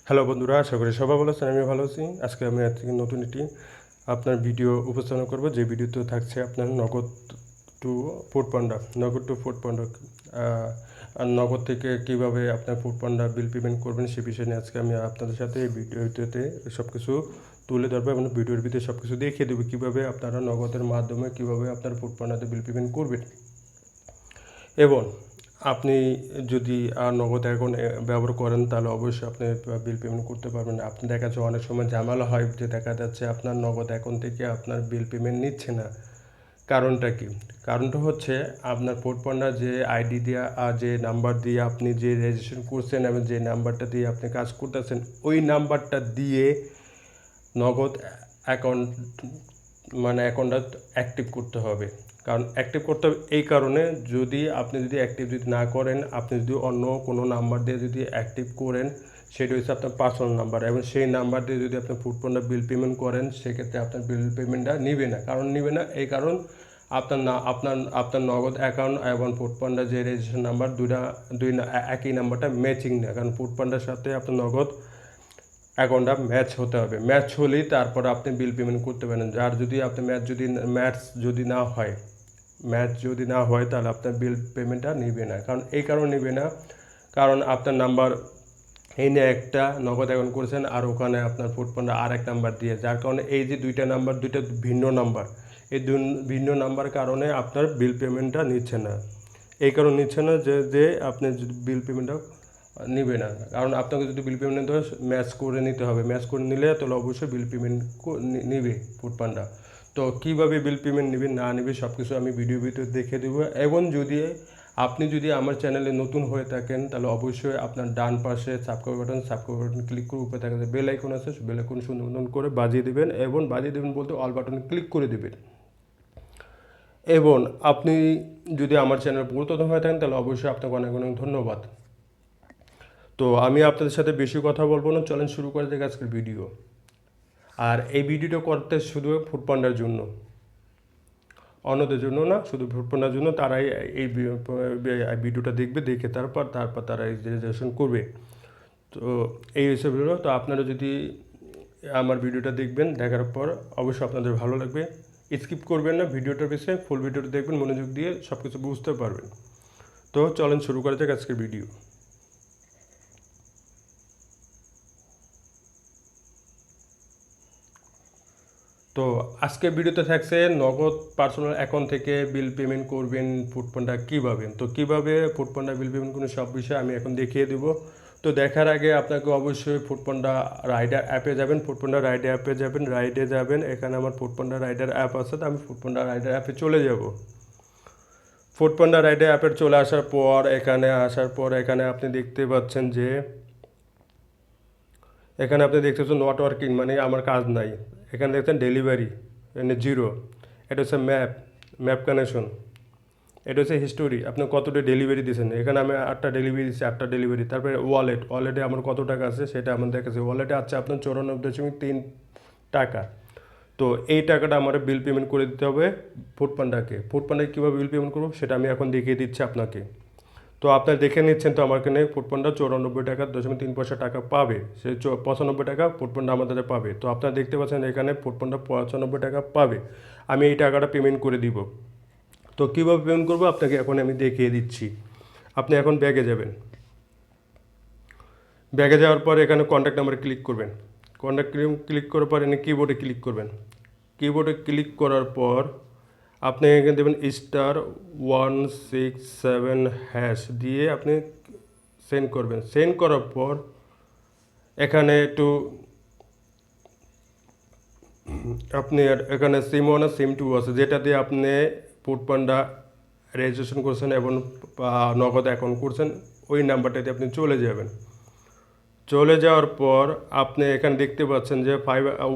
Hello বন্ধুরা, আশা করি সবাই ভালো আছেন। আমি ভালো আছি। আজকে আমি আজকে নতুন একটি আপনার ভিডিও উপস্থাপন করব, যে ভিডিওতে থাকছে আপনার নগদ টু ফুড পান্ডা। নগদ টু ফুড পান্ডা আর নগদ থেকে কীভাবে আপনার ফুড পান্ডা বিল পেমেন্ট করবেন সে বিষয় নিয়ে আজকে আমি আপনাদের সাথে এই ভিডিওতে সব কিছু তুলে ধরবো এবং ভিডিওর ভিতরে সব কিছু দেখিয়ে দেবো কীভাবে আপনারা নগদের মাধ্যমে কীভাবে আপনার ফুড পান্ডাতে বিল পেমেন্ট করবেন। এবং আপনি যদি নগদ অ্যাকাউন্ট ব্যবহার করেন তাহলে অবশ্যই আপনি বিল পেমেন্ট করতে পারবেন। আপনি দেখা যাচ্ছে অনেক সময় ঝামেলা হয় যে দেখা যাচ্ছে আপনার নগদ অ্যাকাউন্ট থেকে আপনার বিল পেমেন্ট নিচ্ছে না। কারণটা কি? কারণটা হচ্ছে আপনার ফুড পান্ডা যে আইডি দিয়ে যে নাম্বার দিয়ে আপনি যে রেজিস্ট্রেশন করছেন এবং যে নাম্বারটা দিয়ে আপনি কাজ করতেছেন ওই নাম্বারটা দিয়ে নগদ অ্যাকাউন্ট অ্যাকাউন্টটা অ্যাক্টিভ করতে হবে। কারণ অ্যাক্টিভ করতে হবে এই কারণে, আপনি যদি অ্যাক্টিভ না করেন, আপনি যদি অন্য কোনো নাম্বার দিয়ে যদি অ্যাক্টিভ করেন সেটা হচ্ছে আপনার পার্সোনাল নাম্বার, এবং সেই নাম্বার দিয়ে যদি আপনি ফুড পান্ডা বিল পেমেন্ট করেন সেক্ষেত্রে আপনার বিল পেমেন্টটা নেবে না। কারণ নেবে না এই কারণ আপনার নগদ অ্যাকাউন্ট এবং ফুড পান্ডা যে রেজিস্ট্রেশন নাম্বার একই নাম্বারটা ম্যাচিং না। কারণ ফুড পান্ডার সাথে আপনার নগদ অ্যাকাউন্টটা ম্যাচ হতে হবে। ম্যাচ হলেই তারপর আপনি বিল পেমেন্ট করতে পারেন। আর যদি আপনি ম্যাচ যদি না হয় তাহলে আপনার বিল পেমেন্টটা নেবে না। কারণ এই কারণে নেবে না, কারণ আপনার নাম্বার এনে একটা নগদ অ্যাকাউন্ট করেছেন আর ওখানে আপনার ফুড পান্ডা আর এক নাম্বার দিয়ে, যার কারণে এই যে দুইটা ভিন্ন নাম্বার, এই ভিন্ন নাম্বার কারণে আপনার বিল পেমেন্টটা নিচ্ছে না। এই কারণে নিচ্ছে না যে আপনি যদি বিল পেমেন্টটা নিবে না। কারণ আপনাকে যদি বিল পেমেন্ট নিতে হয় ম্যাচ করে নিতে হবে। ম্যাচ করে নিলে তাহলে অবশ্যই বিল পেমেন্ট নিবে ফুড পান্ডা। তো কীভাবে বিল পেমেন্ট নেবে না নেবে সব কিছু আমি ভিতরে দেখে দেবো। এবং আপনি যদি আমার চ্যানেলে নতুন হয়ে থাকেন তাহলে অবশ্যই আপনার ডান পাশে সাবস্ক্রাইব বাটন ক্লিক করে উপরে থাকে বেল আইকন আছে, বেল আইকন সুন্দর করে বাজিয়ে দেবেন, এবং বাজিয়ে দেবেন বলতে অল বাটন ক্লিক করে দেবেন। এবং আপনি যদি আমার চ্যানেল প্রথম হয়ে থাকেন তাহলে অবশ্যই আপনাকে অনেক অনেক ধন্যবাদ। তো আমি আপনাদের সাথে বেশি কথা বলবো না, চলেন শুরু করে দেখ আজকের ভিডিও। আর এই ভিডিওটা করতে শুধু ফুড পান্ডার জন্য, অন্যদের জন্য না, শুধু ফুড পান্ডার জন্য। তারাই এই ভিডিওটা দেখবে, দেখে তারপর তারা রেজিস্ট্রেশন করবে। তো এই হিসেবে হলো। তো আপনারা যদি আমার ভিডিওটা দেখবেন, দেখার পর অবশ্যই আপনাদের ভালো লাগবে। স্কিপ করবেন না ভিডিওটার পিছনে, ফুল ভিডিওটা দেখবেন, মনোযোগ দিয়ে সব কিছু বুঝতে পারবেন। তো চলেন শুরু করা যাক আজকের ভিডিও। তো আজকের ভিডিওতে থাকছে নগদ পার্সোনাল অ্যাকাউন্ট থেকে বিল পেমেন্ট করবেন ফুড পান্ডা কীভাবে। তো কীভাবে ফুড পান্ডা বিল পেমেন্ট করবেন সব বিষয়ে আমি এখন দেখিয়ে দেবো। তো দেখার আগে আপনাকে অবশ্যই ফুড পান্ডা রাইডার অ্যাপে যাবেন। ফুড পান্ডা রাইডার অ্যাপে রাইডে যাবেন। এখানে আমার ফুড পান্ডা রাইডার অ্যাপ আছে, তো আমি ফুড পান্ডা রাইডার অ্যাপে চলে যাব। ফুড পান্ডা রাইডার অ্যাপে চলে আসার পর এখানে আপনি দেখতে পাচ্ছেন যে এখানে আপনি দেখতেছেন নট ওয়ার্কিং, মানে আমার কাজ নাই। এখানে দেখছেন ডেলিভারি, এখানে জিরো। এটা হচ্ছে ম্যাপ কানেকশন। এটা হচ্ছে হিস্টোরি, আপনি কতটা ডেলিভারি দিয়েছেন। এখানে আমি 8টা ডেলিভারি দিচ্ছি, 8টা ডেলিভারি। তারপরে ওয়ালেটে আমার কত টাকা আছে সেটা আমার দেখাচ্ছে। ওয়ালেটে আছে আপনার 94.3 টাকা। তো এই টাকাটা আমার বিল পেমেন্ট করে দিতে হবে ফুড পান্ডাকে। ফুড পান্ডাকে কীভাবে বিল পেমেন্ট করবো সেটা আমি এখন দেখিয়ে দিচ্ছি আপনাকে। তো আপনার দেখে নিচ্ছেন, তো আমার এখানে ফুড পান্ডা 94.3 টাকা পাবে। সেই 95 টাকা ফুড পান্ডা আমাদের পাবে। তো আপনারা দেখতে পাচ্ছেন এখানে ফুড পান্ডা 95 টাকা পাবে। আমি এই টাকাটা পেমেন্ট করে দিব। তো কীভাবে পেমেন্ট করবো আপনাকে এখন আমি দেখিয়ে দিচ্ছি। আপনি এখন ব্যাগে যাবেন। ব্যাগে যাওয়ার পর এখানে কন্ট্যাক্ট নাম্বারে ক্লিক করবেন। ক্লিক করার পর এখানে কিবোর্ডে ক্লিক করবেন। কিবোর্ডে ক্লিক করার পর আপনি এখানে দেবেন *167# দিয়ে আপনি সেন্ড করবেন। সেন্ড করার পর এখানে একটু আপনি এখানে সিম 1 আর সিম 2 আছে, যেটা দিয়ে আপনি ফুড পান্ডা রেজিস্ট্রেশন করছেন এবং নগদ অ্যাকাউন্ট করছেন, ওই নাম্বারটাতে আপনি চলে যাবেন। চলে যাওয়ার পর আপনি এখানে দেখতে পাচ্ছেন যে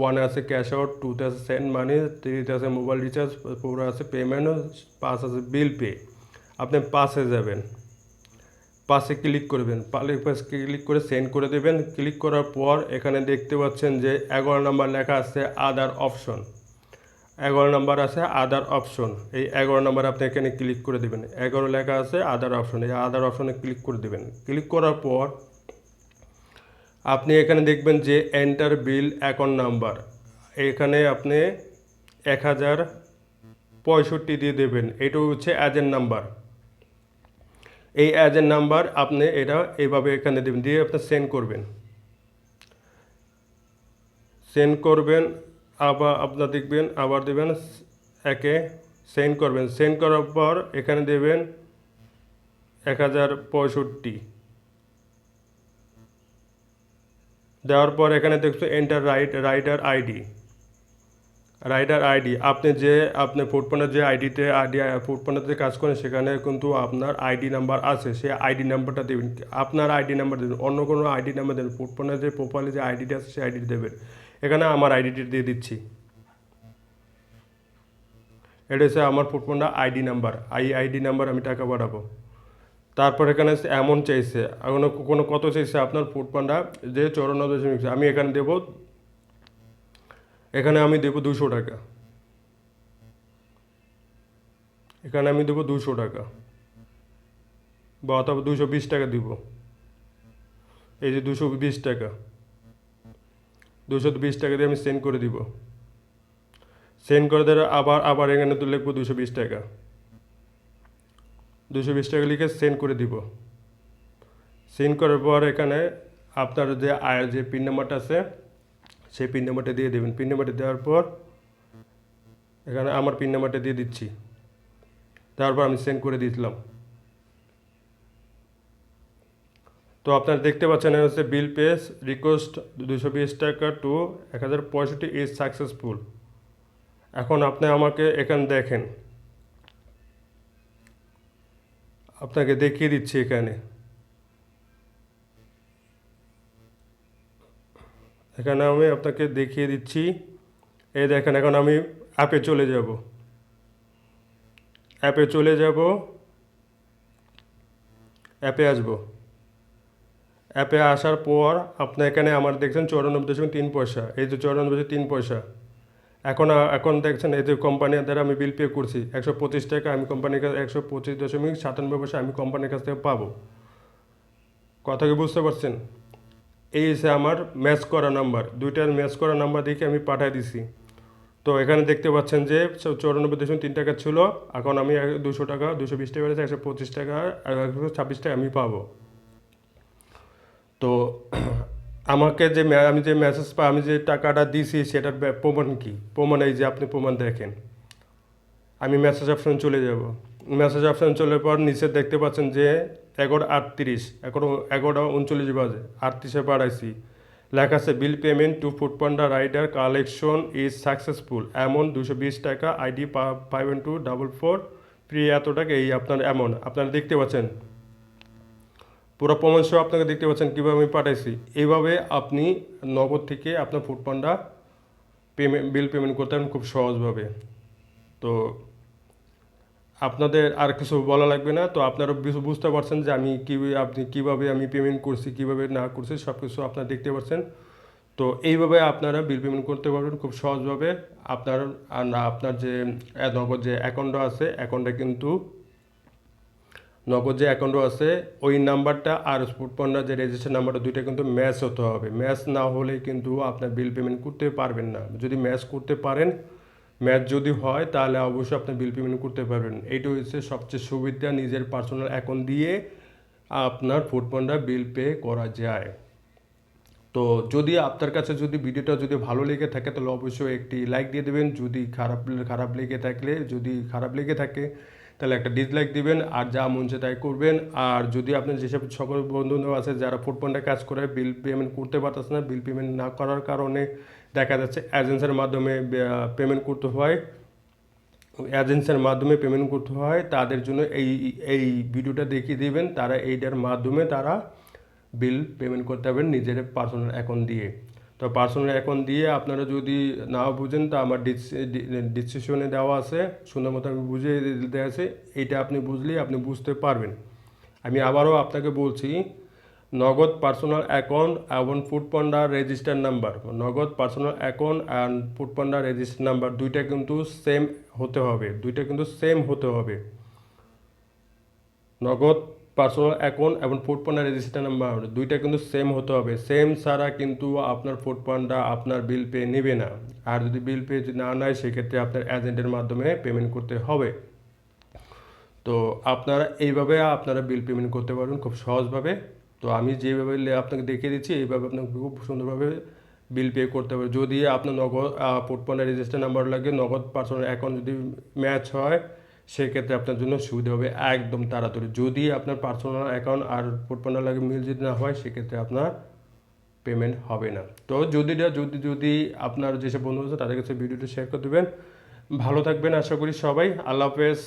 1 আছে ক্যাশ আউট, 2তে আছে সেন্ড মানি, 3তে আছে মোবাইল রিচার্জ, 4 আছে পেমেন্ট, 5 আছে বিল পে। আপনি 5-এ যাবেন, 5-এ ক্লিক করবেন। ক্লিক করে সেন্ড করে দেবেন। ক্লিক করার পর এখানে দেখতে পাচ্ছেন যে 11 নাম্বার লেখা আছে আদার অপশন। 11 নাম্বার আছে আদার অপশন। এই 11 নাম্বার আপনি এখানে ক্লিক করে দেবেন। 11 লেখা আছে আদার অপশন, এই আদার অপশনে ক্লিক করে দেবেন। ক্লিক করার পর আপনি এখানে দেখবেন যে এন্টার বিল অ্যাকাউন্ট নাম্বার, এখানে আপনি 1065 দিয়ে দেবেন। এটা হচ্ছে এজেন্ট নাম্বার। এই এজেন্ট নাম্বার আপনি এটা এইভাবে এখানে দেবেন, দিয়ে আপনি সেন্ড করবেন। সেন্ড করবেন, আবার আপনার দেখবেন আবার দেবেন একে, সেন্ড করবেন। সেন্ড করার পর এখানে দেবেন 1065। দেওয়ার পর এখানে দেখছো এন্টার রাইডার আইডি। আপনি ফুডপান্ডার যে ফুডপান্ডাতে কাজ করেন সেখানে কিন্তু আপনার আইডি নাম্বার আছে, সেই আইডি নাম্বারটা দেবেন। আপনার আইডি নাম্বার দেবেন, অন্য কোনো আইডি নাম্বার দেবেন। ফুডপান্ডার যে প্রোফাইলে যে আইডিটা আছে সেই আইডি দেবেন। এখানে আমার আইডিটি দিয়ে দিচ্ছি। এটা হচ্ছে আমার Foodpanda ID number. ID number আমি টাকা পাঠাবো। তারপর এখানে অ্যামাউন্ট চাইছে, কোনো কত চাইছে আপনার ফুডপান্ডা যে 54.6, আমি এখানে দেবো, এখানে আমি দেবো 200 টাকা। এখানে আমি দেবো 200 টাকা বা অথবা 220 টাকা দিব। এই যে 220 টাকা, 220 টাকা দিয়ে আমি সেন্ড করে দিব। সেন্ড করে দেওয়ার আবার এখানে তো লিখবো 220 টাকা। 220 টাকা লিখে সেন্ড করে দিব। সেন্ড করার পর এখানে আপনার যে পিন নাম্বারটা আছে সেই পিন নাম্বারটা দিয়ে দেবেন। পিন নাম্বারটা দেওয়ার পর এখানে আমার পিন নাম্বারটা দিয়ে দিচ্ছি। তারপর আমি সেন্ড করে দিয়েছিলাম। তো আপনারা দেখতে পাচ্ছেন হচ্ছে বিল পেজ রিকোয়েস্ট 220 টাকা টু 1065 ইজ সাকসেসফুল। এখন আপনি আমাকে এখানে দেখেন, আপনাকে দেখিয়ে দিচ্ছি। এখানে আমি আপনাকে দেখিয়ে দিচ্ছি। এই দেখেন, এখন আমি অ্যাপে চলে যাব। অ্যাপে আসবো। অ্যাপে আসার পর আপনি এখানে আমার দেখছেন 94.3 পয়সা, এই যে 94.3 পয়সা। এখন দেখছেন এই যে কোম্পানির দ্বারা আমি বিল পে করছি 125 টাকা, আমি কোম্পানির কাছে 125.97 পয়সা আমি কোম্পানির কাছ থেকে পাবো। কথা কি বুঝতে পারছেন? এই হচ্ছে আমার ম্যাচ করা নাম্বার, দুইটার ম্যাচ করা নাম্বার দেখে আমি পাঠিয়ে দিছি। তো এখানে দেখতে পাচ্ছেন যে 94.3 টাকা ছিল, এখন আমি 200 টাকা 220 টাকা 125 টাকা 126 টাকা আমি পাবো। তো আমাকে আমি যে মেসেজ আমি যে টাকাটা দিছি সেটার প্রমাণ কি? প্রমাণ এই যে আপনি প্রমাণ দেখেন। আমি মেসেজ অপশন চলে যাব। মেসেজ অপশন চলে পর নিচে দেখতে পাচ্ছেন যে 11:38, 11:39 বাজে 38-এ পাঠাইছি। লেখা আছে bill payment to Foodpanda rider collection is successful, amount 220 টাকা, আইডি 51244, প্রি এত টাকা, এই আপনার অ্যামাউন্ট আপনারা দেখতে পাচ্ছেন। পুরো প্রমাণ সহ আপনাকে দেখতে পাচ্ছেন কীভাবে আমি পাঠাইছি। এইভাবে আপনি নগদ থেকে আপনার ফুডপান্ডা বিল পেমেন্ট করতে পারেন খুব সহজভাবে। তো আপনাদের আর কিছু বলা লাগবে না। তো আপনারা বুঝতে পারছেন যে আপনি কীভাবে আমি পেমেন্ট করছি, কীভাবে না করছি, সব কিছু আপনারা দেখতে পাচ্ছেন। তো এইভাবে আপনারা বিল পেমেন্ট করতে পারবেন খুব সহজভাবে। আপনার যে নগদ যে অ্যাকাউন্টটা আছে, নগদ যে অ্যাকাউন্টও আছে ওই নাম্বারটা আর ফুডপান্ডার যে রেজিস্টার নাম্বারটা দুইটা কিন্তু ম্যাচ হতে হবে। ম্যাচ না হলে কিন্তু আপনার বিল পেমেন্ট করতে পারবেন না। যদি ম্যাচ করতে পারেন, ম্যাচ যদি হয় তাহলে অবশ্যই আপনি বিল পেমেন্ট করতে পারবেন। এইটা হচ্ছে সবচেয়ে সুবিধা, নিজের পার্সোনাল অ্যাকাউন্ট দিয়ে আপনার ফুডপান্ডা বিল পে করা যায়। তো যদি আপনার কাছে ভিডিওটা যদি ভালো লেগে থাকে তাহলে অবশ্যই একটি লাইক দিয়ে দেবেন। যদি খারাপ লেগে থাকে তাহলে একটা ডিসলাইক দিবেন, আর যা মন চায় তাই করবেন। আর যদি আপনার যেসব সকল বন্ধু আছে যারা ফুডপান্ডা কাজ করে বিল পেমেন্ট করতে পারতেছে না, বিল পেমেন্ট না করার কারণে দেখা যাচ্ছে এজেন্সির মাধ্যমে পেমেন্ট করতে হয়, তাদের জন্য এই ভিডিওটা দেখিয়ে দিবেন। তারা এইটার মাধ্যমে তারা বিল পেমেন্ট করতে পারবেন নিজের পার্সোনাল অ্যাকাউন্ট দিয়ে। তো পার্সোনাল অ্যাকাউন্ট দিয়ে আপনারা যদি নাও বুঝেন তা আমার ডিসক্রিপশনে দেওয়া আছে, সুন্দর মতো আমি বুঝিয়ে দেওয়া আছে। এইটা আপনি বুঝলেই আপনি বুঝতে পারবেন। আমি আবারও আপনাকে বলছি, নগদ পার্সোনাল অ্যাকাউন্ট এবং ফুডপান্ডা রেজিস্টার নাম্বার, নগদ personal account and Foodpanda register number দুইটা কিন্তু সেম হতে হবে। নগদ পার্সোনাল অ্যাকাউন্ট এবং ফুড পান্ডা রেজিস্ট্রেশন নাম্বার দুইটা কিন্তু সেম হতে হবে। সেম ছাড়া কিন্তু আপনার ফুড পান্ডা আপনার বিল পে নেবে না। আর যদি বিল পে না নেয় সেক্ষেত্রে আপনার এজেন্টের মাধ্যমে পেমেন্ট করতে হবে। তো আপনারা এইভাবে আপনারা বিল পেমেন্ট করতে পারবেন খুব সহজভাবে। তো আমি যেভাবে আপনাকে দেখিয়ে দিচ্ছি এইভাবে আপনাকে খুব সুন্দরভাবে বিল পে করতে পারবেন। যদি আপনার নগদ ফুড পান্ডা রেজিস্টার নাম্বার লাগে, নগদ পার্সোনাল অ্যাকাউন্ট যদি ম্যাচ হয় সেক্ষেত্রে আপনার জন্য সুবিধা হবে একদম তাড়াতাড়ি। যদি আপনার পার্সোনাল অ্যাকাউন্ট আর ফুড পান্ডা লাগে মিল যদি না হয় সেক্ষেত্রে আপনার পেমেন্ট হবে না। তো যদি যদি আপনার যেসব বন্ধু আছে তাদের কাছে ভিডিওটা শেয়ার করে দেবেন। ভালো থাকবেন আশা করি সবাই। আল্লাহ হাফেজ।